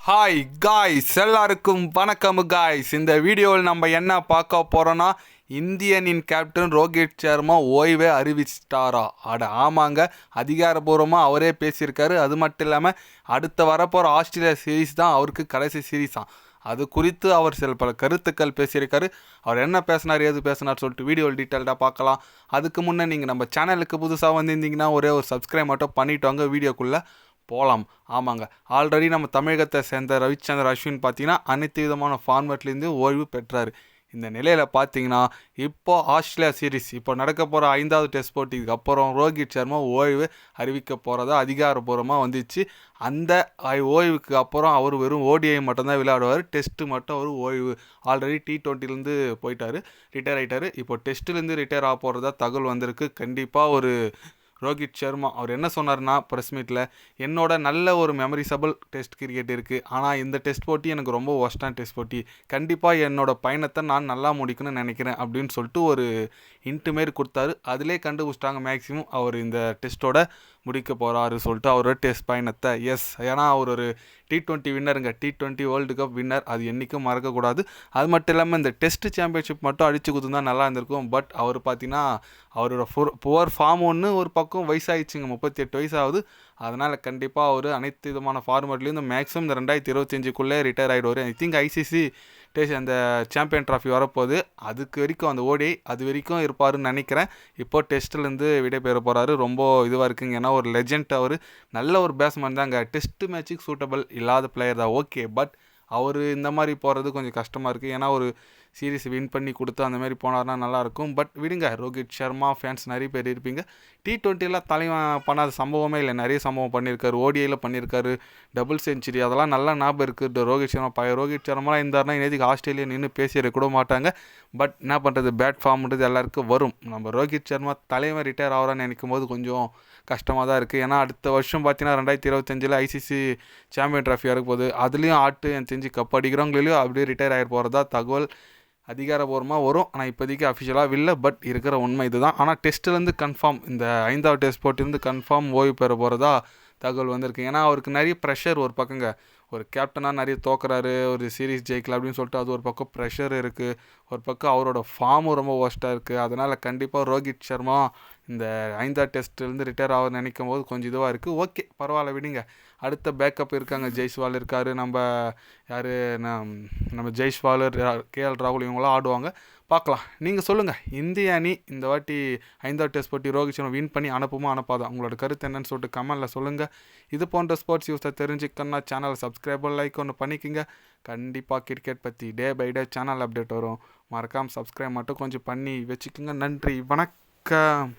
Hi guys, எல்லாருக்கும் வணக்கம் guys. இந்த வீடியோவில் நம்ம என்ன பார்க்க போகிறோன்னா, இந்தியனின் கேப்டன் ரோஹித் சர்மா ஓய்வை அறிவிச்சிட்டாரா? ஆமாங்க, அதிகாரபூர்வமாக அவரே பேசியிருக்காரு. அது மட்டும் இல்லாமல் அடுத்த வரப்போகிற ஆஸ்திரேலியா சீரீஸ் தான் அவருக்கு கடைசி சீரீஸாக. அது குறித்து அவர் சில பல கருத்துக்கள் பேசியிருக்காரு. அவர் என்ன பேசினார், ஏது பேசினார் சொல்லிட்டு வீடியோவில் டீட்டெயில்டாக பார்க்கலாம். அதுக்கு முன்னே நீங்கள் நம்ம சேனலுக்கு புதுசாக வந்திருந்தீங்கன்னா ஒரே ஒரு சப்ஸ்கிரைப் மட்டும் பண்ணிவிட்டு வாங்க, வீடியோக்குள்ளே போகலாம். ஆமாங்க, ஆல்ரெடி நம்ம தமிழகத்தை சேர்ந்த ரவிச்சந்திரன் அஸ்வின் பார்த்தீங்கன்னா அனைத்து விதமான ஃபார்மேட்லேருந்து ஓய்வு பெற்றார். இந்த நிலையில் பார்த்தீங்கன்னா இப்போ ஆஸ்திரேலியா சீரீஸ் இப்போ நடக்க போகிற 5வது டெஸ்ட் போட்டிக்கு அப்புறம் ரோஹித் சர்மா ஓய்வு அறிவிக்க போகிறதா அதிகாரப்பூர்வமாக வந்துச்சு. அந்த ஓய்வுக்கு அப்புறம் அவர் வெறும் ஓடிஐ மட்டும்தான் விளையாடுவார். டெஸ்ட்டு மட்டும் அவர் ஓய்வு. ஆல்ரெடி T20லேருந்து போயிட்டார், ரிட்டையர் ஆகிட்டார். இப்போ டெஸ்ட்டுலேருந்து ரிட்டையர் ஆக போகிறதா தகவல் வந்திருக்கு. கண்டிப்பாக ஒரு ரோஹித் சர்மா அவர் என்ன சொன்னார்னா ப்ரெஸ் மீட்டில், என்னோட நல்ல ஒரு மெமரிசபிள் டெஸ்ட் கிரிக்கெட் இருக்குது, ஆனால் இந்த டெஸ்ட் போட்டி எனக்கு ரொம்ப ஒஸ்டான டெஸ்ட் போட்டி, கண்டிப்பாக என்னோட பயணத்தை நான் நல்லா முடிக்கணும்னு நினைக்கிறேன் அப்படின்னு சொல்லிட்டு ஒரு இன்ட்டு மாரி கொடுத்தாரு. அதிலே கண்டுபிடிச்சிட்டாங்க மேக்ஸிமம் அவர் இந்த டெஸ்ட்டோட முடிக்க போகிறாரு சொல்லிட்டு அவரோட டெஸ்ட் பயணத்தை. எஸ், ஏன்னா அவர் ஒரு T20 வின்னருங்க, T20 world cup winner, அது என்றைக்கும் மறக்கக்கூடாது. அது மட்டும் இல்லாமல் இந்த டெஸ்ட் சாம்பியன்ஷிப் மட்டும் அடித்து கொடுத்துருந்தா நல்லா இருந்திருக்கும். பட் அவர் பார்த்தீங்கன்னா அவரோட புவர் ஃபார்ம் ஒன்று ஒரு பக்கம் வயசாகிடுச்சுங்க, 38 வயசு ஆகுது. அதனால் கண்டிப்பாக அவர் அனைத்து விதமான ஃபார்மேட்லேயும் இந்த மேக்ஸிமம் இந்த 2025க்குள்ளே ரிட்டையர் ஆகிடுவார். ஐ திங்க் ஐசிசி டெஸ்ட் அந்த சாம்பியன் ட்ராஃபி வரப்போகுது, அதுக்கு வரைக்கும் அந்த ஓடி அது வரைக்கும் இருப்பாருன்னு நினைக்கிறேன். இப்போது டெஸ்ட்லேருந்து விடைபெற போகிறாரு. ரொம்ப இதுவாக இருக்குங்க, ஏன்னா ஒரு லெஜண்ட், அவர் நல்ல ஒரு பேட்ஸ்மேன் தாங்க. டெஸ்ட் மேட்சுக்கு சூட்டபிள் இல்லாத பிளேயர் தான், ஓகே. பட் அவர் இந்த மாதிரி போகிறது கொஞ்சம் கஷ்டமாக இருக்குது, ஏன்னா ஒரு சீரீஸ் வின் பண்ணி கொடுத்து அந்த மாதிரி போனார்னா நல்லாயிருக்கும். பட் விடுங்க, ரோஹித் சர்மா ஃபேன்ஸ் நிறைய பேர் இருப்பீங்க. T20யில் தலைவன் பண்ணாத சம்பவமே இல்லை, நிறைய சம்பவம் பண்ணியிருக்காரு. ஓடிஐயில் பண்ணியிருக்காரு, டபுள் செஞ்சுரி, அதெல்லாம் நல்லா ஞாபகம் இருக்குது. ரோஹித் சர்மா ரோஹித் சர்மாலாம் இருந்தார்னா இன்னைக்கு ஆஸ்திரேலியா நின்று பேசிட கூட மாட்டாங்க. பட் என்ன பண்ணுறது, பேட் ஃபார்ம்ன்றது எல்லாருக்கும் வரும். நம்ம ரோஹித் சர்மா தலைவன் ரிட்டையர் ஆகிறான்னு நினைக்கும் போது கொஞ்சம் கஷ்டமாக தான் இருக்குது. ஏன்னா அடுத்த வருஷம் பார்த்தீங்கன்னா 2025 ஐசிசி சாம்பியன் ட்ராஃபி வரப்போகுது. அதுலேயும் எனக்கு தெரிஞ்சு கப் அடிக்கிறவங்களையும் அப்படியே ரிட்டையர் ஆகி போகிறதா தகவல் அதிகாரபூர்வமாக வரும். ஆனால் இப்போதைக்கு அஃபிஷியலாக இல்லை, பட் இருக்கிற உண்மை இதுதான். ஆனால் டெஸ்ட்லேருந்து கன்ஃபார்ம், இந்த 5வது டெஸ்ட் போட்டிலேருந்து கன்ஃபார்ம் ஓய்வு பெற போகிறதா தகவல் வந்திருக்கு. ஏன்னா அவருக்கு நிறைய ப்ரெஷர் ஒரு பக்கங்க, ஒரு கேப்டனாக நிறைய தோக்குறாரு, ஒரு சீரீஸ் ஜெயிக்கல அப்படின்னு சொல்லிட்டு அது ஒரு பக்கம் ப்ரெஷர் இருக்குது. ஒரு பக்கம் அவரோட ஃபார்மும் ரொம்ப ஒஸ்ட்டாக இருக்குது. அதனால் கண்டிப்பாக ரோஹித் சர்மா இந்த 5வது டெஸ்ட்லேருந்து ரிட்டையர் ஆக நினைக்கும் போது கொஞ்சம் இதுவாக இருக்குது. ஓகே, பரவாயில்ல, விடுங்க. அடுத்த பேக்கப் இருக்காங்க, ஜெய்ஸ்வால் இருக்கார், நம்ம யார், நம்ம ஜெய்ஸ்வால், KL ராகுல், இவங்களாம் ஆடுவாங்க, பார்க்கலாம். நீங்கள் சொல்லுங்கள், இந்திய அணி இந்த வாட்டி 5வது டெஸ்ட் போட்டி ரோஹித் சர்மா வின் பண்ணி அனுப்புமா அனுப்பாதான், உங்களோட கருத்து என்னன்னு சொல்லிட்டு கமெண்டில் சொல்லுங்கள். இது போன்ற ஸ்போர்ட்ஸ் நியூஸை தெரிஞ்சுக்கணுன்னா சேனல் சப்ஸ்கிரைபர் லைக் ஒன்று பண்ணிக்கோங்க. கண்டிப்பாக கிரிக்கெட் பற்றி day by day channel update வரும், மறக்காமல் சப்ஸ்கிரைப் மட்டும் கொஞ்சம் பண்ணி வச்சுக்கோங்க. நன்றி, வணக்கம்.